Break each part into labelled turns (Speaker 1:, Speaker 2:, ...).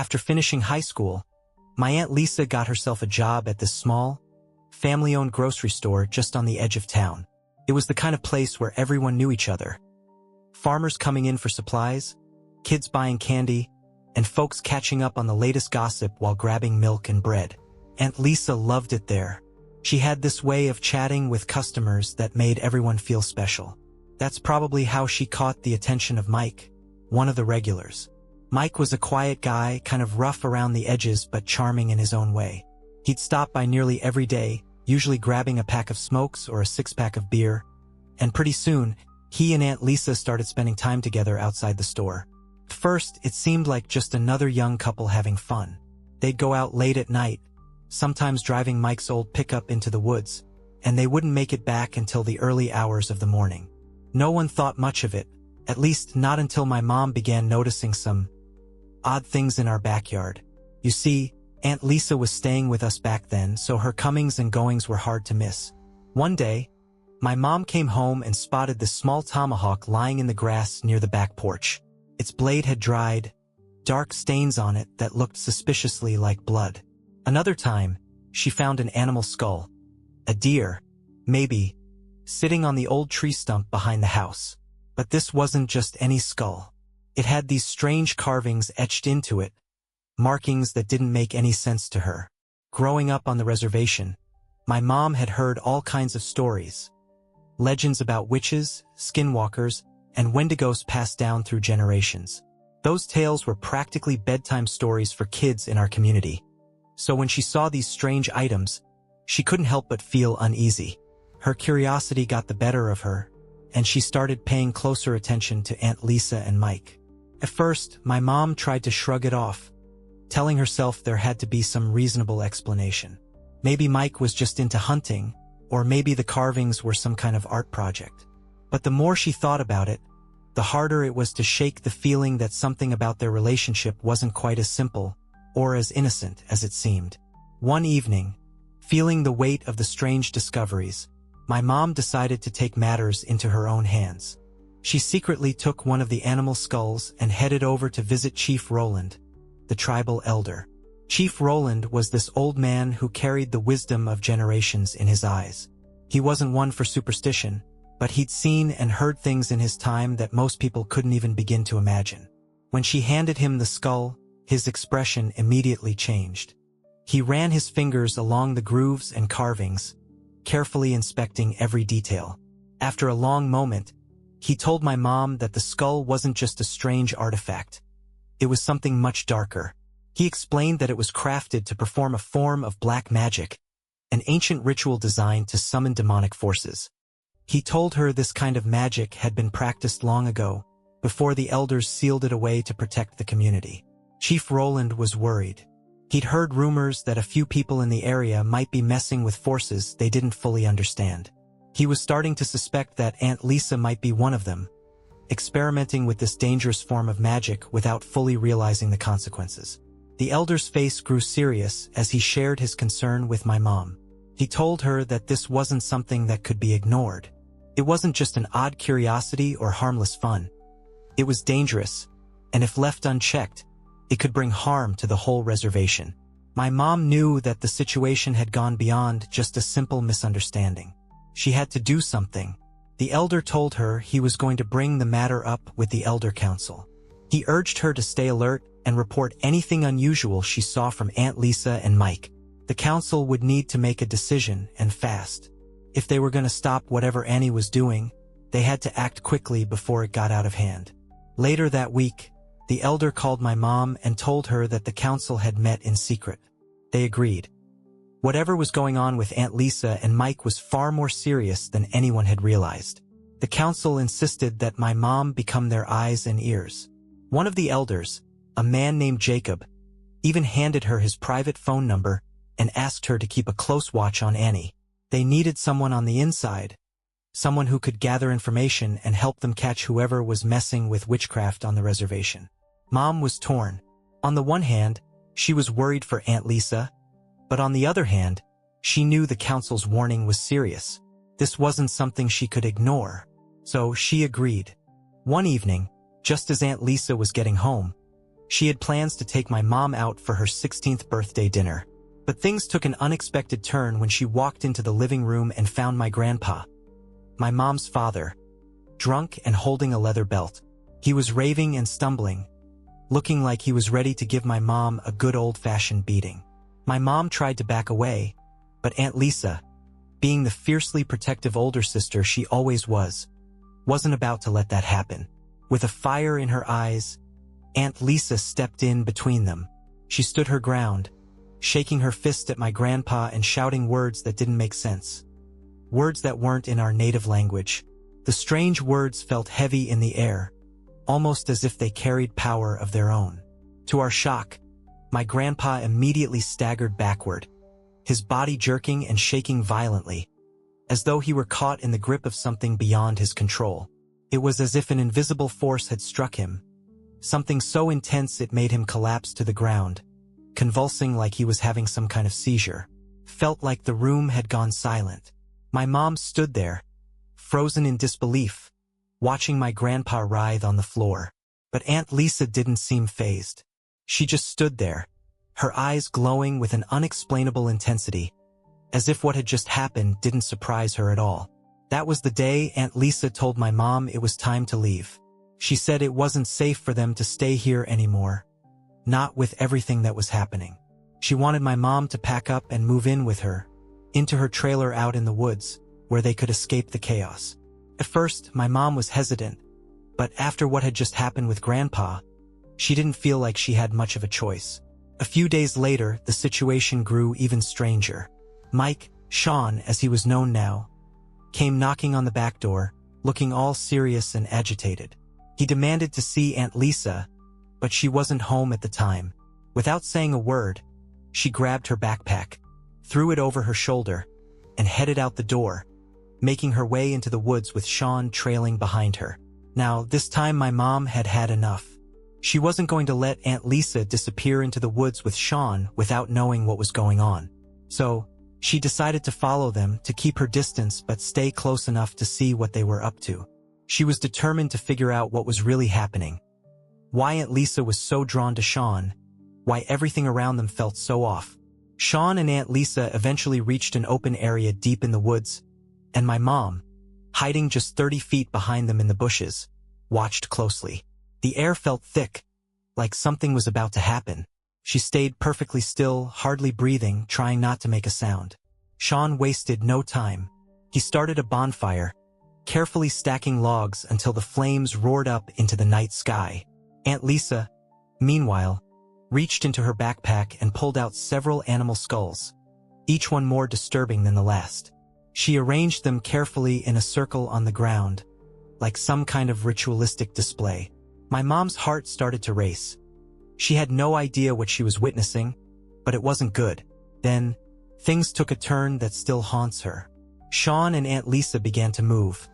Speaker 1: After finishing high school, my Aunt Lisa got herself a job at this small, family-owned grocery store just on the edge of town. It was the kind of place where everyone knew each other. Farmers coming in for supplies, kids buying candy, and folks catching up on the latest gossip while grabbing milk and bread. Aunt Lisa loved it there. She had this way of chatting with customers that made everyone feel special. That's probably how she caught the attention of Mike, one of the regulars. Mike was a quiet guy, kind of rough around the edges but charming in his own way. He'd stop by nearly every day, usually grabbing a pack of smokes or a six-pack of beer, and pretty soon, he and Aunt Lisa started spending time together outside the store. At first, it seemed like just another young couple having fun. They'd go out late at night, sometimes driving Mike's old pickup into the woods, and they wouldn't make it back until the early hours of the morning. No one thought much of it, at least not until my mom began noticing some odd things in our backyard. You see, Aunt Lisa was staying with us back then, so her comings and goings were hard to miss. One day, my mom came home and spotted this small tomahawk lying in the grass near the back porch. Its blade had dried, dark stains on it that looked suspiciously like blood. Another time, she found an animal skull, a deer, maybe, sitting on the old tree stump behind the house. But this wasn't just any skull. It had these strange carvings etched into it, markings that didn't make any sense to her. Growing up on the reservation, my mom had heard all kinds of stories. Legends about witches, skinwalkers, and wendigos passed down through generations. Those tales were practically bedtime stories for kids in our community. So when she saw these strange items, she couldn't help but feel uneasy. Her curiosity got the better of her, and she started paying closer attention to Aunt Lisa and Mike. At first, my mom tried to shrug it off, telling herself there had to be some reasonable explanation. Maybe Mike was just into hunting, or maybe the carvings were some kind of art project. But the more she thought about it, the harder it was to shake the feeling that something about their relationship wasn't quite as simple or as innocent as it seemed. One evening, feeling the weight of the strange discoveries, my mom decided to take matters into her own hands. She secretly took one of the animal skulls and headed over to visit Chief Roland, the tribal elder. Chief Roland was this old man who carried the wisdom of generations in his eyes. He wasn't one for superstition, but he'd seen and heard things in his time that most people couldn't even begin to imagine. When she handed him the skull, his expression immediately changed. He ran his fingers along the grooves and carvings, carefully inspecting every detail. After a long moment, he told my mom that the skull wasn't just a strange artifact. It was something much darker. He explained that it was crafted to perform a form of black magic, an ancient ritual designed to summon demonic forces. He told her this kind of magic had been practiced long ago, before the elders sealed it away to protect the community. Chief Roland was worried. He'd heard rumors that a few people in the area might be messing with forces they didn't fully understand. He was starting to suspect that Aunt Lisa might be one of them, experimenting with this dangerous form of magic without fully realizing the consequences. The elder's face grew serious as he shared his concern with my mom. He told her that this wasn't something that could be ignored. It wasn't just an odd curiosity or harmless fun. It was dangerous, and if left unchecked, it could bring harm to the whole reservation. My mom knew that the situation had gone beyond just a simple misunderstanding. She had to do something. The elder told her he was going to bring the matter up with the elder council. He urged her to stay alert and report anything unusual she saw from Aunt Lisa and Mike. The council would need to make a decision, and fast. If they were going to stop whatever Annie was doing, they had to act quickly before it got out of hand. Later that week, the elder called my mom and told her that the council had met in secret. They agreed. Whatever was going on with Aunt Lisa and Mike was far more serious than anyone had realized. The council insisted that my mom become their eyes and ears. One of the elders, a man named Jacob, even handed her his private phone number and asked her to keep a close watch on Annie. They needed someone on the inside, someone who could gather information and help them catch whoever was messing with witchcraft on the reservation. Mom was torn. On the one hand, she was worried for Aunt Lisa, but on the other hand, she knew the council's warning was serious. This wasn't something she could ignore, so she agreed. One evening, just as Aunt Lisa was getting home, She had plans to take my mom out for her 16th birthday dinner. But things took an unexpected turn when she walked into the living room and found my grandpa, my mom's father, drunk and holding a leather belt. He was raving and stumbling, looking like he was ready to give my mom a good old-fashioned beating. My mom tried to back away, but Aunt Lisa, being the fiercely protective older sister she always was, wasn't about to let that happen. With a fire in her eyes, Aunt Lisa stepped in between them. She stood her ground, shaking her fist at my grandpa and shouting words that didn't make sense. Words that weren't in our native language. The strange words felt heavy in the air, almost as if they carried power of their own. To our shock, my grandpa immediately staggered backward, his body jerking and shaking violently, as though he were caught in the grip of something beyond his control. It was as if an invisible force had struck him, something so intense it made him collapse to the ground, convulsing like he was having some kind of seizure. Felt like the room had gone silent. My mom stood there, frozen in disbelief, watching my grandpa writhe on the floor. But Aunt Lisa didn't seem fazed. She just stood there, her eyes glowing with an unexplainable intensity, as if what had just happened didn't surprise her at all. That was the day Aunt Lisa told my mom it was time to leave. She said it wasn't safe for them to stay here anymore, not with everything that was happening. She wanted my mom to pack up and move in with her, into her trailer out in the woods, where they could escape the chaos. At first, my mom was hesitant, but after what had just happened with Grandpa, she didn't feel like she had much of a choice. A few days later, the situation grew even stranger. Mike, Sean as he was known now, came knocking on the back door, looking all serious and agitated. He demanded to see Aunt Lisa, but she wasn't home at the time. Without saying a word, she grabbed her backpack, threw it over her shoulder, and headed out the door, making her way into the woods with Sean trailing behind her. Now, this time my mom had had enough. She wasn't going to let Aunt Lisa disappear into the woods with Sean without knowing what was going on. So, she decided to follow them to keep her distance but stay close enough to see what they were up to. She was determined to figure out what was really happening. Why Aunt Lisa was so drawn to Sean, why everything around them felt so off. Sean and Aunt Lisa eventually reached an open area deep in the woods, and my mom, hiding just 30 feet behind them in the bushes, watched closely. The air felt thick, like something was about to happen. She stayed perfectly still, hardly breathing, trying not to make a sound. Sean wasted no time. He started a bonfire, carefully stacking logs until the flames roared up into the night sky. Aunt Lisa, meanwhile, reached into her backpack and pulled out several animal skulls, each one more disturbing than the last. She arranged them carefully in a circle on the ground, like some kind of ritualistic display. My mom's heart started to race. She had no idea what she was witnessing, but it wasn't good. Then, things took a turn that still haunts her. Sean and Aunt Lisa began to move,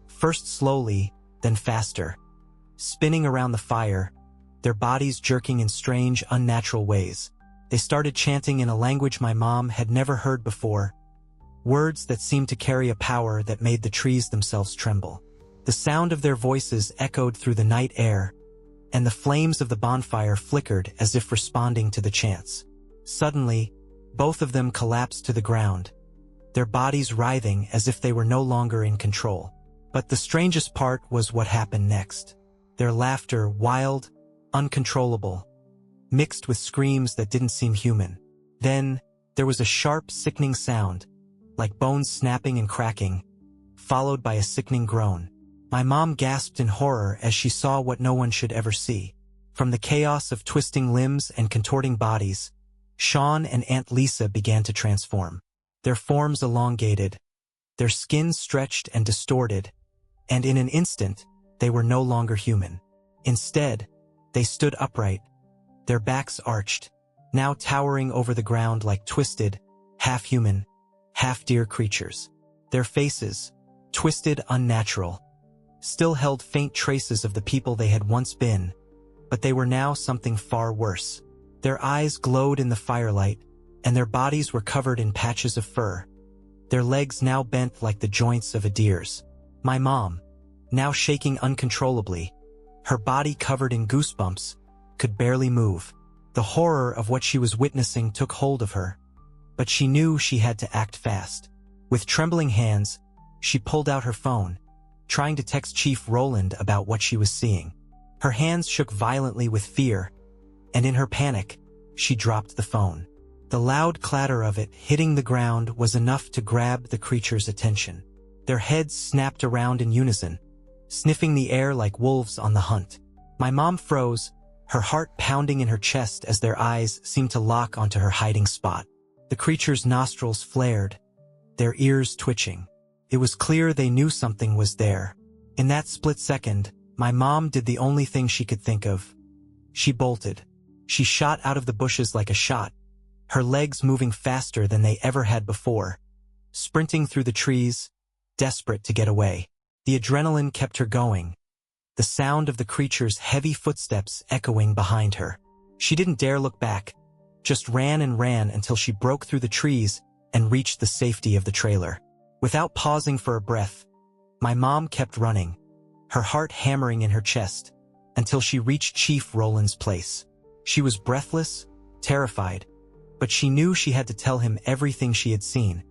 Speaker 1: first slowly, then faster, spinning around the fire, their bodies jerking in strange, unnatural ways. They started chanting in a language my mom had never heard before, words that seemed to carry a power that made the trees themselves tremble. The sound of their voices echoed through the night air, and the flames of the bonfire flickered as if responding to the chants. Suddenly, both of them collapsed to the ground, their bodies writhing as if they were no longer in control. But the strangest part was what happened next. Their laughter, wild, uncontrollable, mixed with screams that didn't seem human. Then, there was a sharp, sickening sound, like bones snapping and cracking, followed by a sickening groan. My mom gasped in horror as she saw what no one should ever see. From the chaos of twisting limbs and contorting bodies, Sean and Aunt Lisa began to transform. Their forms elongated, their skin stretched and distorted, and in an instant, they were no longer human. Instead, they stood upright, their backs arched, now towering over the ground like twisted, half-human, half-deer creatures. Their faces, twisted, unnatural, still held faint traces of the people they had once been, but they were now something far worse. Their eyes glowed in the firelight, and their bodies were covered in patches of fur, their legs now bent like the joints of a deer's. My mom, now shaking uncontrollably, her body covered in goosebumps, could barely move. The horror of what she was witnessing took hold of her, but she knew she had to act fast. With trembling hands, she pulled out her phone, trying to text Chief Roland about what she was seeing. Her hands shook violently with fear, and in her panic, she dropped the phone. The loud clatter of it hitting the ground was enough to grab the creature's attention. Their heads snapped around in unison, sniffing the air like wolves on the hunt. My mom froze, her heart pounding in her chest as their eyes seemed to lock onto her hiding spot. The creature's nostrils flared, their ears twitching. It was clear they knew something was there. In that split second, my mom did the only thing she could think of. She bolted. She shot out of the bushes like a shot, her legs moving faster than they ever had before, sprinting through the trees, desperate to get away. The adrenaline kept her going, the sound of the creature's heavy footsteps echoing behind her. She didn't dare look back, just ran and ran until she broke through the trees and reached the safety of the trailer. Without pausing for a breath, my mom kept running, her heart hammering in her chest, until she reached Chief Roland's place. She was breathless, terrified, but she knew she had to tell him everything she had seen,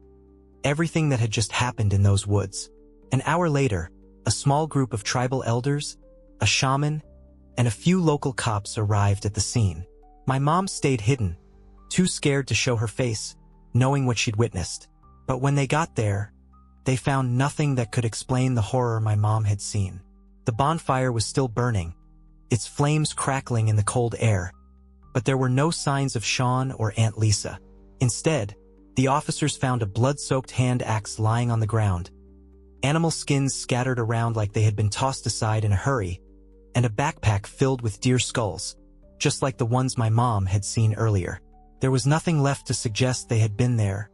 Speaker 1: everything that had just happened in those woods. An hour later, a small group of tribal elders, a shaman, and a few local cops arrived at the scene. My mom stayed hidden, too scared to show her face, knowing what she'd witnessed. But when they got there, they found nothing that could explain the horror my mom had seen. The bonfire was still burning, its flames crackling in the cold air, but there were no signs of Sean or Aunt Lisa. Instead, the officers found a blood-soaked hand axe lying on the ground, animal skins scattered around like they had been tossed aside in a hurry, and a backpack filled with deer skulls, just like the ones my mom had seen earlier. There was nothing left to suggest they had been there,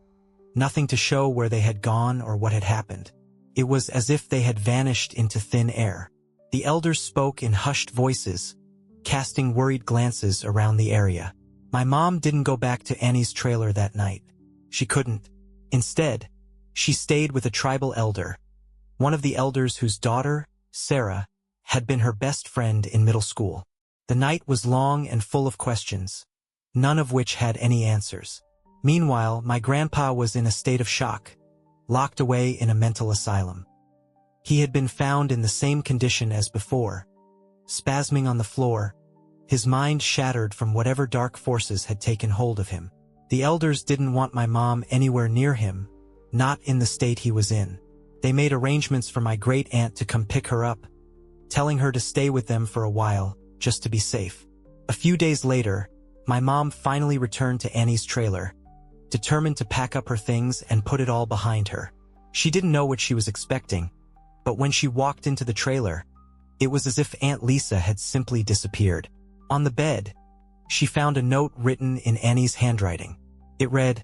Speaker 1: nothing to show where they had gone or what had happened. It was as if they had vanished into thin air. The elders spoke in hushed voices, casting worried glances around the area. My mom didn't go back to Annie's trailer that night. She couldn't. Instead, she stayed with a tribal elder, one of the elders whose daughter, Sarah, had been her best friend in middle school. The night was long and full of questions, none of which had any answers. Meanwhile, my grandpa was in a state of shock, locked away in a mental asylum. He had been found in the same condition as before, spasming on the floor, his mind shattered from whatever dark forces had taken hold of him. The elders didn't want my mom anywhere near him, not in the state he was in. They made arrangements for my great-aunt to come pick her up, telling her to stay with them for a while, just to be safe. A few days later, my mom finally returned to Annie's trailer, determined to pack up her things and put it all behind her. She didn't know what she was expecting, but when she walked into the trailer, it was as if Aunt Lisa had simply disappeared. On the bed, she found a note written in Annie's handwriting. It read,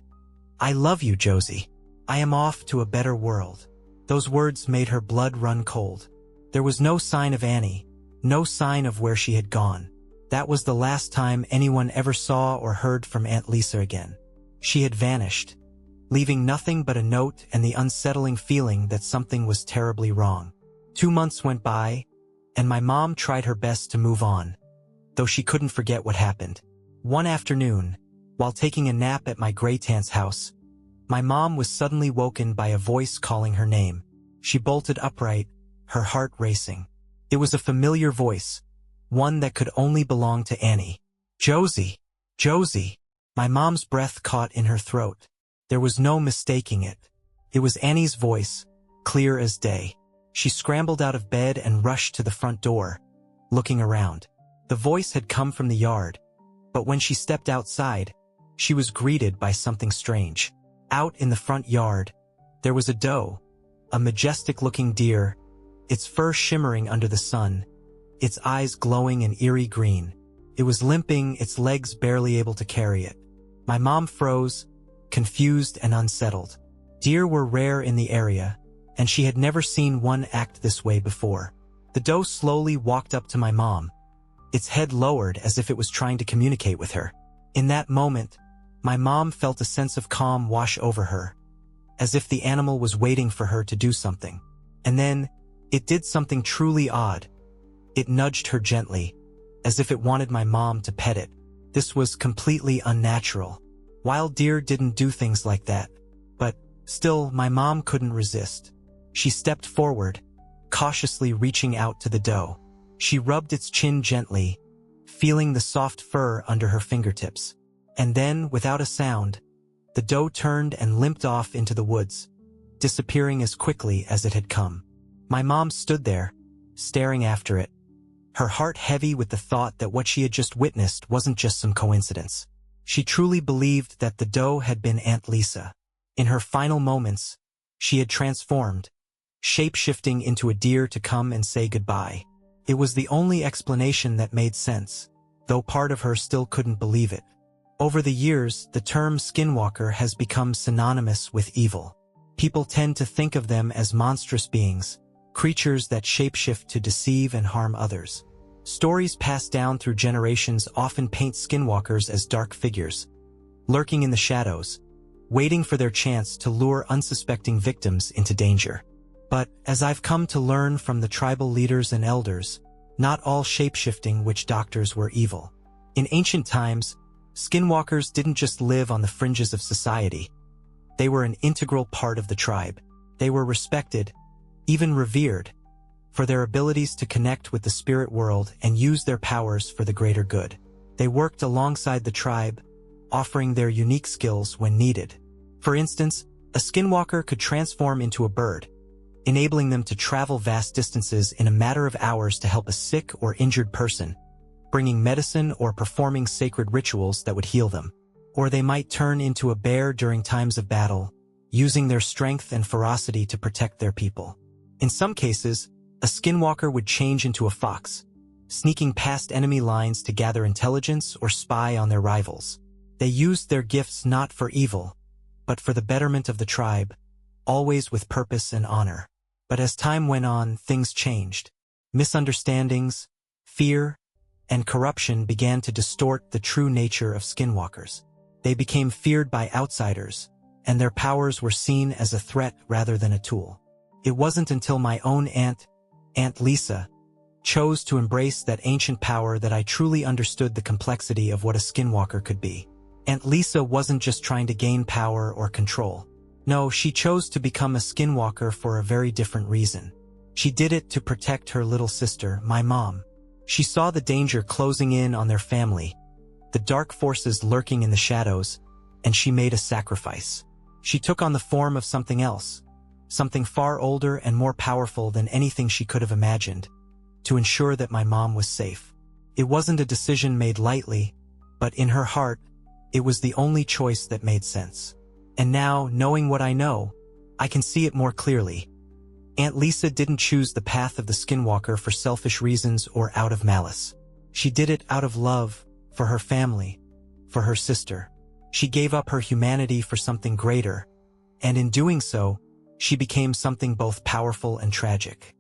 Speaker 1: "I love you, Josie. I am off to a better world." Those words made her blood run cold. There was no sign of Annie, no sign of where she had gone. That was the last time anyone ever saw or heard from Aunt Lisa again. She had vanished, leaving nothing but a note and the unsettling feeling that something was terribly wrong. 2 months went by, and my mom tried her best to move on, though she couldn't forget what happened. One afternoon, while taking a nap at my great-aunt's house, my mom was suddenly woken by a voice calling her name. She bolted upright, her heart racing. It was a familiar voice, one that could only belong to Annie. "Josie! Josie!" My mom's breath caught in her throat. There was no mistaking it. It was Annie's voice, clear as day. She scrambled out of bed and rushed to the front door, looking around. The voice had come from the yard, but when she stepped outside, she was greeted by something strange. Out in the front yard, there was a doe, a majestic-looking deer, its fur shimmering under the sun, its eyes glowing an eerie green. It was limping, its legs barely able to carry it. My mom froze, confused and unsettled. Deer were rare in the area, and she had never seen one act this way before. The doe slowly walked up to my mom, its head lowered as if it was trying to communicate with her. In that moment, my mom felt a sense of calm wash over her, as if the animal was waiting for her to do something. And then, it did something truly odd. It nudged her gently, as if it wanted my mom to pet it. This was completely unnatural. Wild deer didn't do things like that. But still, my mom couldn't resist. She stepped forward, cautiously reaching out to the doe. She rubbed its chin gently, feeling the soft fur under her fingertips. And then, without a sound, the doe turned and limped off into the woods, disappearing as quickly as it had come. My mom stood there, staring after it, her heart heavy with the thought that what she had just witnessed wasn't just some coincidence. She truly believed that the doe had been Aunt Lisa. In her final moments, she had transformed, shape-shifting into a deer to come and say goodbye. It was the only explanation that made sense, though part of her still couldn't believe it. Over the years, the term skinwalker has become synonymous with evil. People tend to think of them as monstrous beings, creatures that shapeshift to deceive and harm others. Stories passed down through generations often paint skinwalkers as dark figures, lurking in the shadows, waiting for their chance to lure unsuspecting victims into danger. But, as I've come to learn from the tribal leaders and elders, not all shapeshifting witch doctors were evil. In ancient times, skinwalkers didn't just live on the fringes of society. They were an integral part of the tribe. They were respected, even revered, for their abilities to connect with the spirit world and use their powers for the greater good. They worked alongside the tribe, offering their unique skills when needed. For instance, a skinwalker could transform into a bird, enabling them to travel vast distances in a matter of hours to help a sick or injured person, bringing medicine or performing sacred rituals that would heal them. Or they might turn into a bear during times of battle, using their strength and ferocity to protect their people. In some cases, a skinwalker would change into a fox, sneaking past enemy lines to gather intelligence or spy on their rivals. They used their gifts not for evil, but for the betterment of the tribe, always with purpose and honor. But as time went on, things changed. Misunderstandings, fear, and corruption began to distort the true nature of skinwalkers. They became feared by outsiders, and their powers were seen as a threat rather than a tool. It wasn't until my own aunt, Aunt Lisa, chose to embrace that ancient power that I truly understood the complexity of what a skinwalker could be. Aunt Lisa wasn't just trying to gain power or control. No, she chose to become a skinwalker for a very different reason. She did it to protect her little sister, my mom. She saw the danger closing in on their family, the dark forces lurking in the shadows, and she made a sacrifice. She took on the form of something else, something far older and more powerful than anything she could have imagined, to ensure that my mom was safe. It wasn't a decision made lightly, but in her heart, it was the only choice that made sense. And now, knowing what I know, I can see it more clearly. Aunt Lisa didn't choose the path of the skinwalker for selfish reasons or out of malice. She did it out of love, for her family, for her sister. She gave up her humanity for something greater, and in doing so, she became something both powerful and tragic.